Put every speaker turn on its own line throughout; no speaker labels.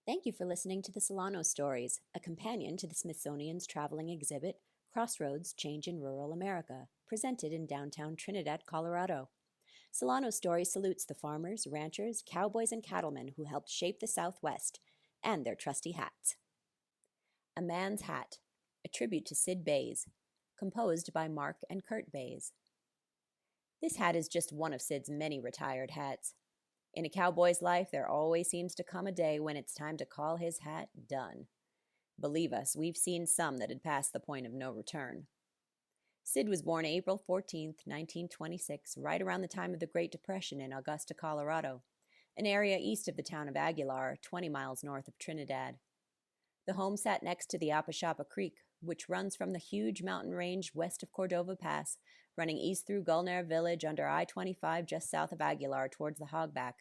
Thank you for listening to the Solanos Stories, a companion to the Smithsonian's traveling exhibit, Crossroads, Change in Rural America, presented in downtown Trinidad, Colorado. Solanos Story salutes the farmers, ranchers, cowboys, and cattlemen who helped shape the Southwest, and their trusty hats. A Man's Hat, a tribute to Sid Bays, composed by Mark and Kurt Bays. This hat is just one of Sid's many retired hats. In a cowboy's life, there always seems to come a day when it's time to call his hat done. Believe us, we've seen some that had passed the point of no return. Sid was born April 14, 1926, right around the time of the Great Depression in Augusta, Colorado, an area east of the town of Aguilar, 20 miles north of Trinidad. The home sat next to the Apashapa Creek, which runs from the huge mountain range west of Cordova Pass, running east through Gulnair Village under I-25 just south of Aguilar towards the Hogback.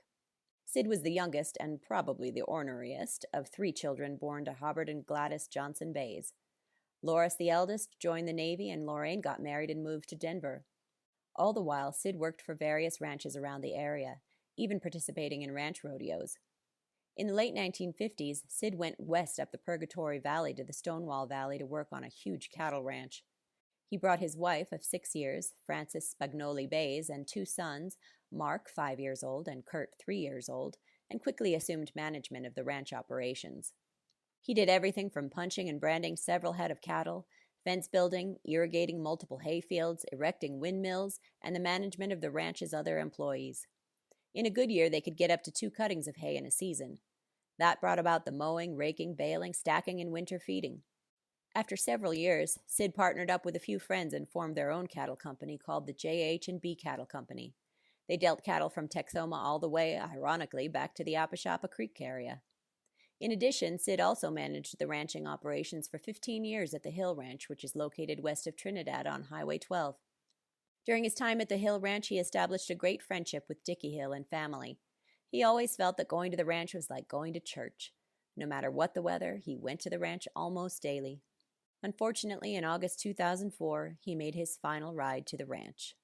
Sid was the youngest and probably the orneriest of 3 children born to Hobart and Gladys Johnson Bays. Loris, the eldest, joined the Navy, and Lorraine got married and moved to Denver. All the while, Sid worked for various ranches around the area, even participating in ranch rodeos. In the late 1950s, Sid went west up the Purgatory Valley to the Stonewall Valley to work on a huge cattle ranch. He brought his wife of 6 years, Frances Spagnoli Bays, and 2 sons, Mark, 5 years old, and Kurt, 3 years old, and quickly assumed management of the ranch operations. He did everything from punching and branding several head of cattle, fence building, irrigating multiple hay fields, erecting windmills, and the management of the ranch's other employees. In a good year, they could get up to 2 cuttings of hay in a season. That brought about the mowing, raking, baling, stacking, and winter feeding. After several years, Sid partnered up with a few friends and formed their own cattle company called the J.H.&B Cattle Company. They dealt cattle from Texoma all the way, ironically, back to the Apashapa Creek area. In addition, Sid also managed the ranching operations for 15 years at the Hill Ranch, which is located west of Trinidad on Highway 12. During his time at the Hill Ranch, he established a great friendship with Dickie Hill and family. He always felt that going to the ranch was like going to church. No matter what the weather, he went to the ranch almost daily. Unfortunately, in August 2004, he made his final ride to the ranch.